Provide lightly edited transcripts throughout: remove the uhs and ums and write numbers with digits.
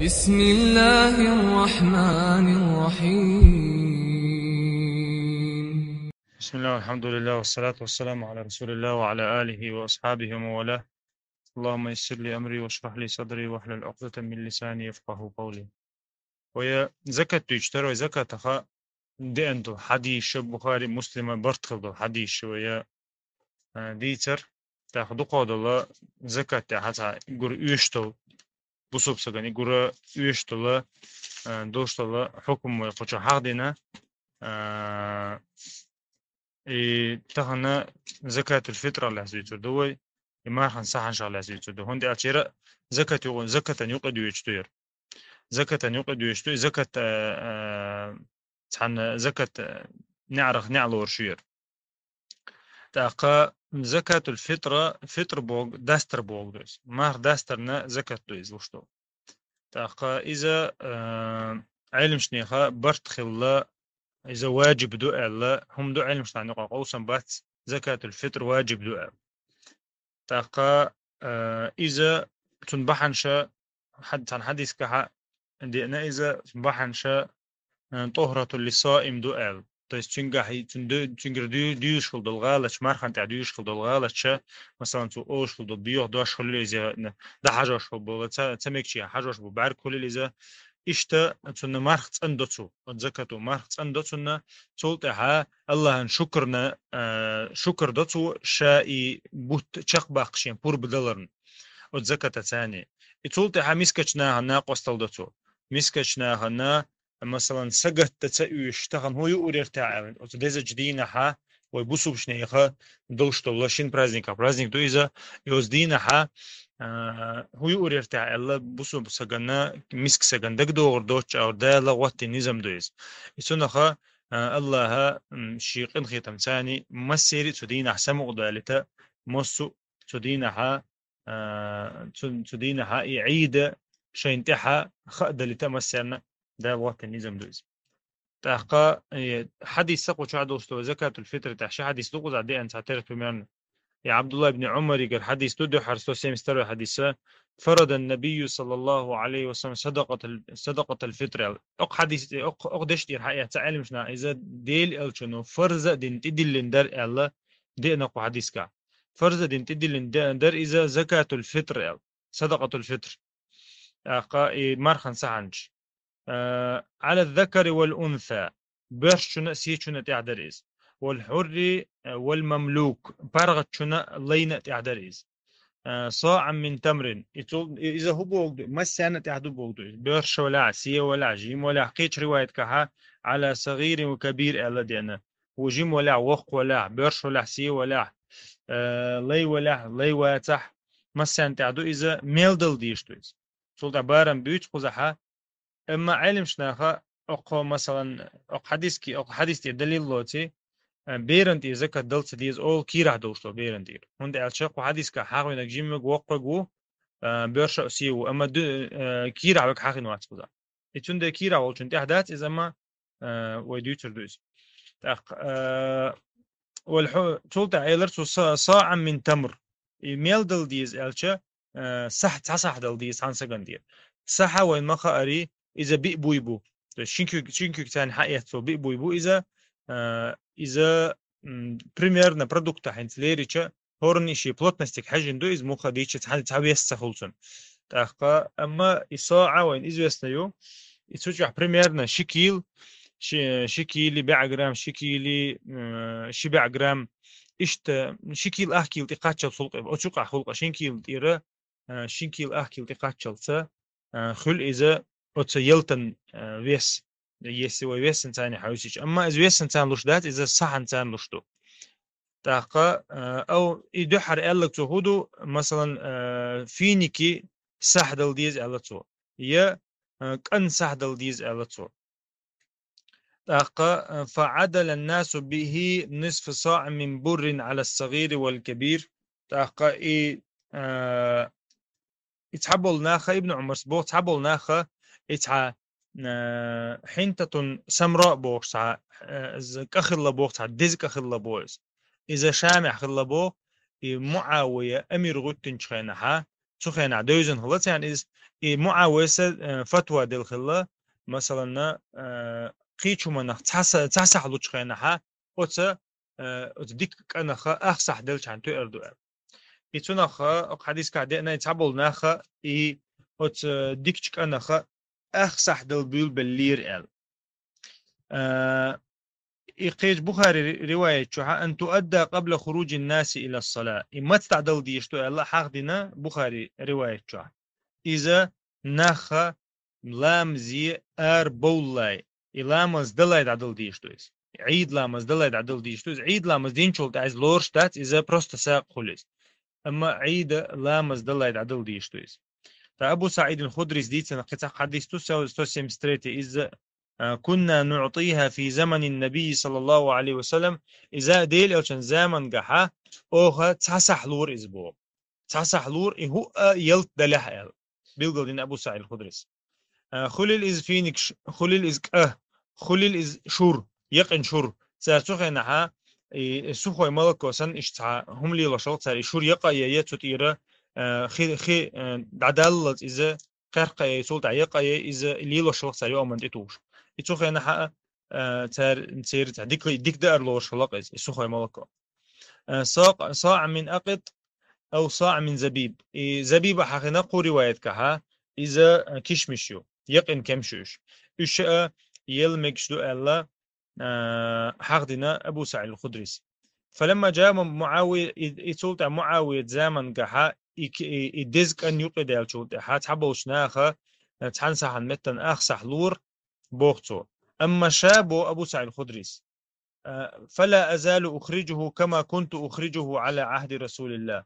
بسم الله الرحمن الرحيم. بسم الله والحمد لله والصلاة والسلام على رسول الله وعلى آله وأصحابه ومن والاه. اللهم يسر لي أمري واشرح لي صدري واحلل عقدة من لساني يفقه قولي. ويا زكاة تشتري زكاة تخا دي أنتو حديث بخاري مسلم برتخل حديث ويا ديتر تاخدو قاد الله زكاة حتى يقول يشتو بصوب سجن يقول يشتو الله دوشتو الله حكم ويقول حق دينا تهنا زكاة الفطر الله سبحانه دوي ما خن صح إن شاء الله سبحانه دو هندي أشيرة زكاة يقول زكاة يقد يشتير زكاة يقد يشتير زكاة عن زكاة نعرف نعلور شير تاقا زكاة الفطرة فطر بوغ داستر بوغ دويس مار داسترنا زكاة دويس وشتو تاقا إذا علم شنيخا برت خلا إذا واجب دعاء الله هم دعاء المشتعني قوسا بات زكاة الفطر واجب دعاء تاقا إذا تنبحن شا حد عن حديث كها دينا إذا تنبحن شا طهرة للصائم دعاء تيس تنجح تنجر ديوش خلد الغالة مارخن تاع ديوش خلد الغالة شا مثلا تو أوش خلد البيوح داش خلد إذا ده حاجة شو بقول تسميك شيء حاجة شو بعرف كل إذا إشتا تنا مارخت أندتو زكاتو مارخت أندتونا تولتها الله أن شكرنا شكر دتو شائي بوت تشق باقشين بور بدلرن وزكاة ثاني تولتها مسكتنا هنا قستل دتو مسكتنا هنا مثلا سجت تتسأي يشتغل هو يورير تعاون وتدز جدينها ويبصوا بشنيخة دلش تولشين праздник تو إذا يوزدينها هو يورير تاع الله بوسو بسجنا مسك سجن دك دور دوتش أو دا لغوت النظام دويز يسونخا الله شيقن ختم ثاني مسيري تدين أحسن مقدالته مسو تدينها تدينها يعيد شينتها خد اللي تمسرنا دا وقت النظام دويز تحقا حديث سقو شعدو استو زكاة الفطر تحشي حديث لقوز عدي أن تعترف بمرنا يا عبد الله بن عمر قال حديث تدو حرستو سيمستر حديثة فرض النبي صلى الله عليه وسلم صدقة الفطر أق حديث أق دشتي الحقيقة تعلم شنا إذا ديل ألشنو فرز دين تدل لندر الله دي نقو حديث كا فرز دين تدل لندر إذا زكاة الفطر صدقة الفطر أقا مرخن سعنج على الذكر والأنثى برشنا سيشنا تعدريز والحر والمملوك برغتشنا لينا تعدريز صاع من تمر إذا هو بوغد ما السنة تعدو بوغد برش ولا سي ولا جيم ولا حقيقة رواية كها على صغير وكبير ألا دينا وجيم ولا وق ولا برش ولا سي ولا لي ولا لي واتح ما السنة تعدو إذا ميلدل ديشتويز سلطة بارم بيوت قزحة اما علم شناخا اقو مثلا اق حديث تي دليل لوتي بيرنت يزكى دلت ديز اول كيرا دوشتو بيرنت ير هند الشق حديث كا حاغ من جيم وقو بيرش سيو اما كيرا بك حاغ نوات بدا اتون ده كيرا ولچن تي حدات اذا ما ويديوتر دوز تاق والحو تولتا ايلر صاع من تمر ميل دل ديز الچا صح تصح دل ديز عن سكندير صح وين ما خاري إذا بي بويبو شينكو كان حقيقته بي بويبو إذا بريمير на продукта хентлерича хорниши плотностик хажиндо из муха дичи تعبيسة خلصن تاخا أما إصاعة وين известную يتوجه примерно شكيلي بيع جرام شكيلي شبع جرام إشت شكيل أحكيل تقاتشل سلق أشوق حلقة شنكيل تيرا شنكيل أحكيل تقاتشل تا خل إذا يلتن ويس يسوي ويس إنسان حوسيش أما إذا ويس إنسان لشدات إذا صح إنسان لشدو تاقا أو يدحر قالك تهودو مثلا فينيكي صح دل ديز قالتو يا كأن صح دل ديز قالتو تاقا فعدل الناس به نصف صاع من بر على الصغير والكبير تاقا يتحبل ناخا ابن عمر سبو تحبل ناخا يتحا حنطة سمراء بوغسا كخل بوغسا ديز كخل بوغس إذا شامع خل بوغ معاوية أمير غتن شخينها سخن عدوزن خلص يعني إز معاوسة فتوى دل خلا مثلا قيتشو منخ تحس حلوش خينها أوتا ديك أنا خا أخصح دلش عن تو أردو يتونا خا حديث كعدنا يتعبول ناخا أوت ديك أنا خا أخصح دل بيل باللير إيقيج بخاري رواية شوها أن تؤدى قبل خروج الناس إلى الصلاة إما تتعدل ديشتو الله حق دينا بخاري رواية شوها إذا نخ لام زي بولاي إلامز دلاي عدل ديشتويس عيد لامز دلاي عدل ديشتويس عيد لامز دين شولت عايز لورشتات إذا بروست ساق خلص أما عيد لامز دلاي عدل ديشتويس فأبو سعيد الخدري ديت قطع حديث تسوسيم ستريتي إذا كنا نعطيها في زمن النبي صلى الله عليه وسلم إذا ديل أوشن زمن جحا أوها تسح لور إسبوع تسح لور هو يلت دلح ال بيلقوا أبو سعيد الخدري خليل إز فينيكش خليل إز خليل إز شور يقن شور سأتوخنها سوخوي ملكو سن اشتها هم لي لشلت ساري شور يقا يتوتيرا خي عدالة إذا قرق يسولت يقا إذا لي لشلت ساري أمن تتوش يتوخنها تار نسير ديك دار لو شلق إز سوخوي ملكو صاع من أقط أو صاع من زبيب زبيب حقنا قو رواية كها إذا كشمشيو يقن كمشوش إيش يلمكش دو الله حقدنا أبو سعيد الخدري فلما جاء معاوية يتولت معاوية زمن كها يدزك أن يقيد يالشولت حات حبوش ناخا تحنسح متن أخسح لور بوختو أما شابو أبو سعيد الخدري فلا أزال أخرجه كما كنت أخرجه على عهد رسول الله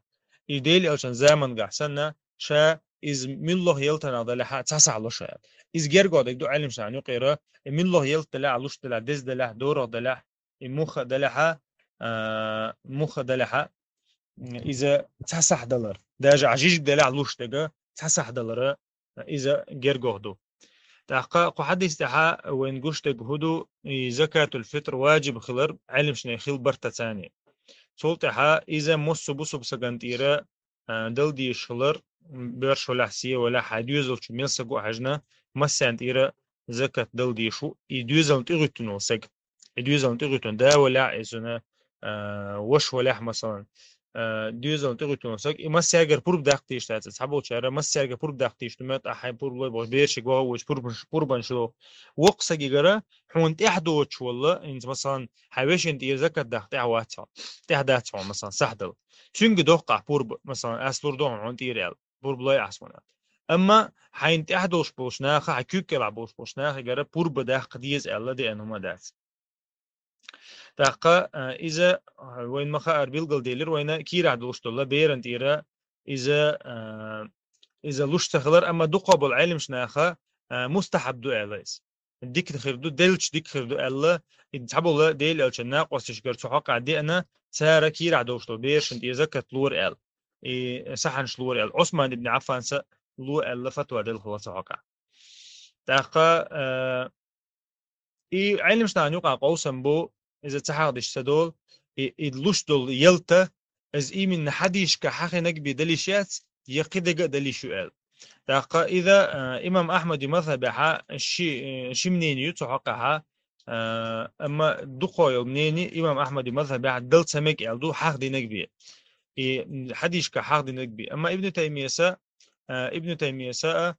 يديل أوشن زمن قحسنا شا إز من الله يلتنا ضلها تسع الله شيء إز جرجع دك دو علم شان يقرأ من الله يلتلا علوش تلا دز دله دورة دله مخ دلها مخ دلها إذا تسع دولار ده عجيج دله علوش تجا تسع دولار إذا جرجع دو تحقق حديث تها وين جوش تجهدو زكاة الفطر واجب خلر علم شنو خل برتا ثاني سلطها إذا مص بص بسجنتيرة دل دي شلر برش ولا حسية ولا حديوزل شو ميلسقو حجنا مسنتيرة زكاة دل دي شو يدوزل تغتنو سج يدوزل تغتن دا ولا إذن وش ولا مثلا دوزل تغتنو سج إما سيجر برب داختيش تاعت أصحابه شارع ما سيجر برب داختيش تمت أحيان برب بيرش جوا وش بربن شلو وقصة جرا حونت إحدى وش والله إنت مثلا حويش أنت زكاة داختي عواتها تهدات مثلا سهدل شنو دوقع برب مثلا أسلور دون عن تيريال برب لا يحسبنا أما حين تحدوش بوشناخ حكيك يلعبوش بوشناخ جرا برب داخ قديز الله دي أنهم دات تاقا إذا وين ما خا أربيل قل ديلر وين كير عدوش الله بيرن تيرا إذا لوش تخلر أما دقة بالعلم شناخا مستحب دو إعلاس ديك خيردو ديلش ديك خيردو الله يتحب الله ديل ألش الناق وستشجر تحقق عدي أنا سارة كير عدوش الله بيرش انت إذا كتلور إل سحن شلور إل عثمان بن عفان س لو إل فتوى ديل خلاص حقق تاقا علم شنان يقع قوسا بو إذا تحاضش سدول يدلوش دول يلتا إز من حديش كحاخي نقبي دليشات يقيدق دليشوال تاقا إذا إمام أحمد مذهب شي منين يتحقها أما دقوا منيني إمام أحمد مذهب دل سمك يلدو حق دي نقبي حديش كحق دي نقبي أما ابن تيمية سا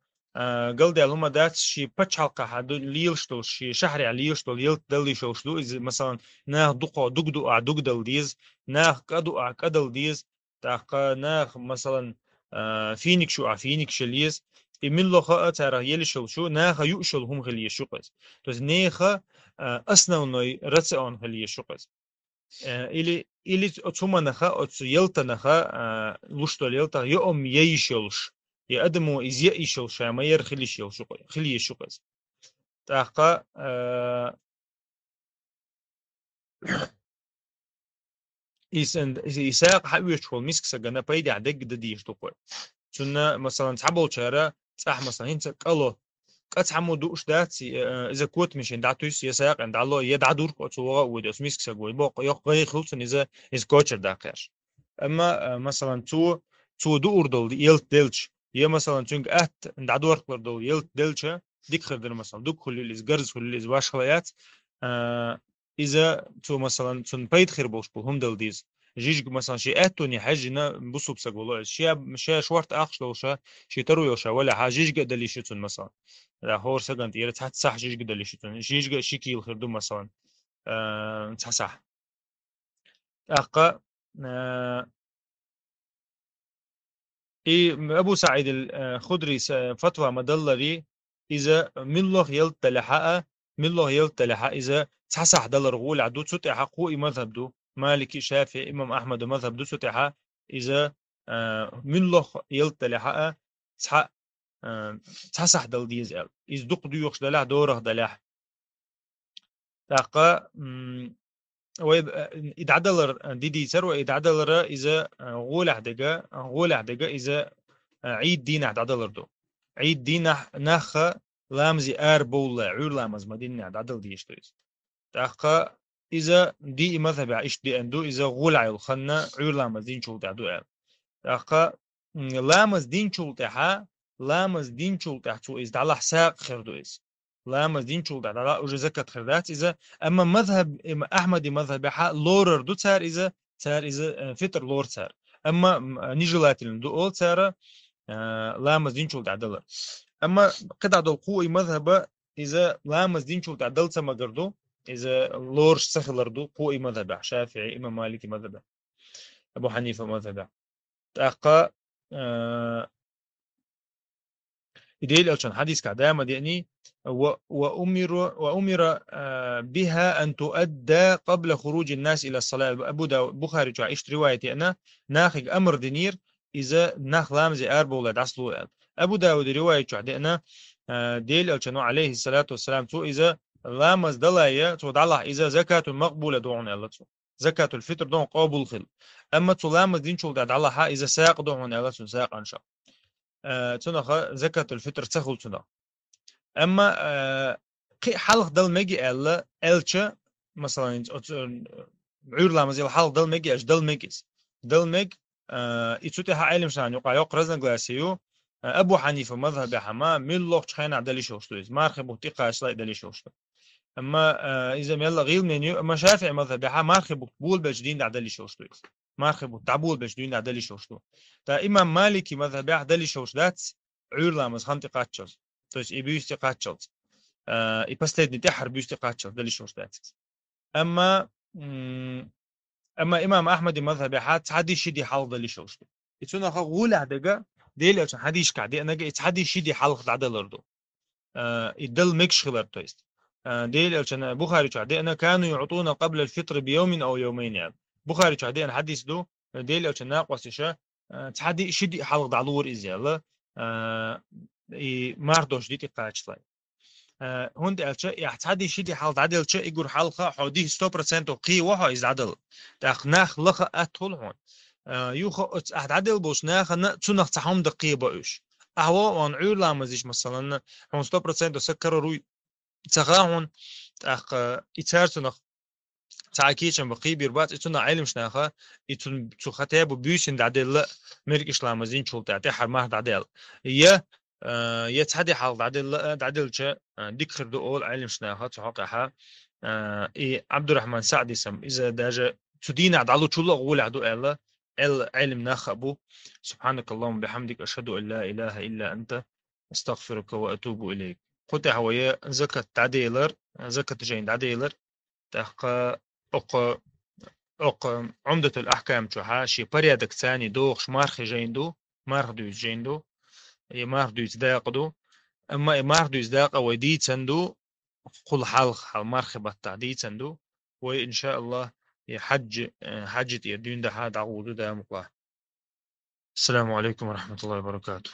قال دي هما دات شي باتش حلقة حدو ليلشتل شي شهري على ليلشتل يلت دلي شوشلو إذا مثلا ناخ دقوا دق دل ديز ناخ كدل ديز تاقا ناخ مثلا فينك شو فينك شليز من لخا ترى يلشل شو ناخ يؤشل هم خليه شقز توز ناخ أصلا رتسون خليه شقز إلي أتوما نخا أتو يلتا نخا لشتل يلتا يوم ييشلش يقدمو إز ييشلش ما يرخليش يلشو خليه شقز تاقا إساق حويش هو مسك سجنا بيدي عدق دديش تقول سنة مثلا تعبول شارع صح مثلا هنت قالوا قط حمو دوش دات إذا كوت مش داتوس يساق عند الله يدعدور كوتوا ودوس مسك سجوا يبقى يقي خلص إذا كوتشر داقير أما مثلا تو دور دول يلت دلش يا مثلا تشنج دعدور كلر دول يلت دلشة ديك خردر مثلا دوك كل اللي جرز كل اللي باش خليات إذا تو مثلا تون بيت خير بوش هم دل ديز جيج مثلا شيء أتوني حاجنا بصوب سقولو شيء مش شورت أخش لو شيء ترو يوشا ولا حاجيج قد اللي شتون مثلا لا هور سجنت يرد حتى صح جيج قد اللي شتون جيج شكيل خردو مثلا صح أقا أبو سعيد الخدري فتوى مدلري إذا من الله يلتلحق من الله يلتلحق إذا تصح دلر غول عدو ستح قوي مذهب دو مالكي شافعي إمام أحمد مذهب دو ستح إذا من الله يلتلحق تصح تصح دل ديز إذا دق دو يخش دلح دوره دلح تاقا ويدعدلر ديدي سر ويدعدلر إذا غول حدقة إذا عيد دين عددلر دو عيد دين نخ لامزي بولا عور لامز مدينة عددل ديشتريز تاقا إذا دي مذهب عيش دي أندو إذا غول عيل خنا عور لامز دين شول تعدو تاقا لامز دين شول تحا لامز دين شول تحتو إذا على حساق خردو لامز دين شول تحت على أجو زكاة خردات إذا أما مذهب أحمد مذهب حا لورر دو تار إذا فطر لور تار أما نيجلات دو أول تار لامز دين شول تعدل أما قد عدل قوي مذهب إذا لامز دين شول تعدل سما قردو إذا لورش سخلردو قوي مذهب شافعي إمام مالكي مذهب أبو حنيفة مذهب تأقى إديل ألشان حديث كعدامة يعني وأمر بها أن تؤدى قبل خروج الناس إلى الصلاة أبو بخاري عيشت روايتي أنا ناخذ أمر دينير إذا ناخ لامزي أربع ولاد عصلو أبو داود رواية عدنا ديل ألشان عليه الصلاة والسلام تو إذا لامز دلايا تو دلع إذا زكاة مقبولة دون الله تو زكاة الفطر دون قابل خل أما تو لامز دين شو دلعها إذا ساق دون الله ساق أنشأ تنخ زكاة الفطر تخل تنا أما حلق دل مجي ألا ألشة مثلا عور لامزيل حلق دل مجي أش دل مجيس دل مج إتوتي علم شان يقع يقرزن جلاسيو أبو حنيفة مذهب حما من لوق خينا عدلي شوشتويز مارخ بوتيقة أشلا عدلي شوشتو أما إذا يلا غير منيو أما شافعي مذهب حما مارخ بقبول بجدين عدلي شوشتويز مارخ بتعبول بجدين عدلي شوشتو تا إمام مالكي مذهب عدلي شوشتات عور لامز خانتي قاتشوز تويس إبيوستي قاتشوز إبستيد نتحر بيوستي قاتشوز دلي شوشتات أما أما إمام أحمد مذهب حات حدي شدي حال دلي شوشتو يتسونا غول عدقة ديل عشان حديش كعدي أنا جيت حدي شدي حلق عدلردو يدل مكش خبر تويست ديل عشان بخاري كعدي أنا كانوا يعطونا قبل الفطر بيوم أو يومين يعني بخاري كعدي أنا حديث دو ديل عشان ناقص إشاء تحدي شدي حلق دعلور إزياله ماردوش ديتي قاچلاي هوند الچا يحتدي شدي حال عدل چا يقول حلقه حدي 100% قي وها از عدل تخناخ لخ اتول هون يوخ عدل بوش ناخ تنخ تحوم دقيقه باش اهو ان عور لامزيش مثلا 100% سكر روي تغاهون اخ اتارتنخ تعكيشن بقي بيربات اتنا علم شناخه اتن تخطيب بيوشن عدل مركش لامزين شول تعطي حرمه عدل يا يتحدي حال عدل شيء ديك خردو أول علم شناها تحققها عبد الرحمن سعدي سم إذا داجة تدين عدلو شلو أقول عدو إلا علم ناخبو سبحانك اللهم بحمدك أشهد أن لا إله إلا أنت أستغفرك وأتوب إليك قلت هوية زكاة تعديلر زكاة جين تعديلر تحقق عمدة الأحكام تحا شي بريادك ثاني دوخش مارخ جين دو مارخ دوز جين دو يماردو يتداقدو أما يماردو يتداق ودي تندو قل حلق مرخبة تعدي تندو وإن شاء الله حجة يدين ده هذا عقود ده مقاه. السلام عليكم ورحمة الله وبركاته.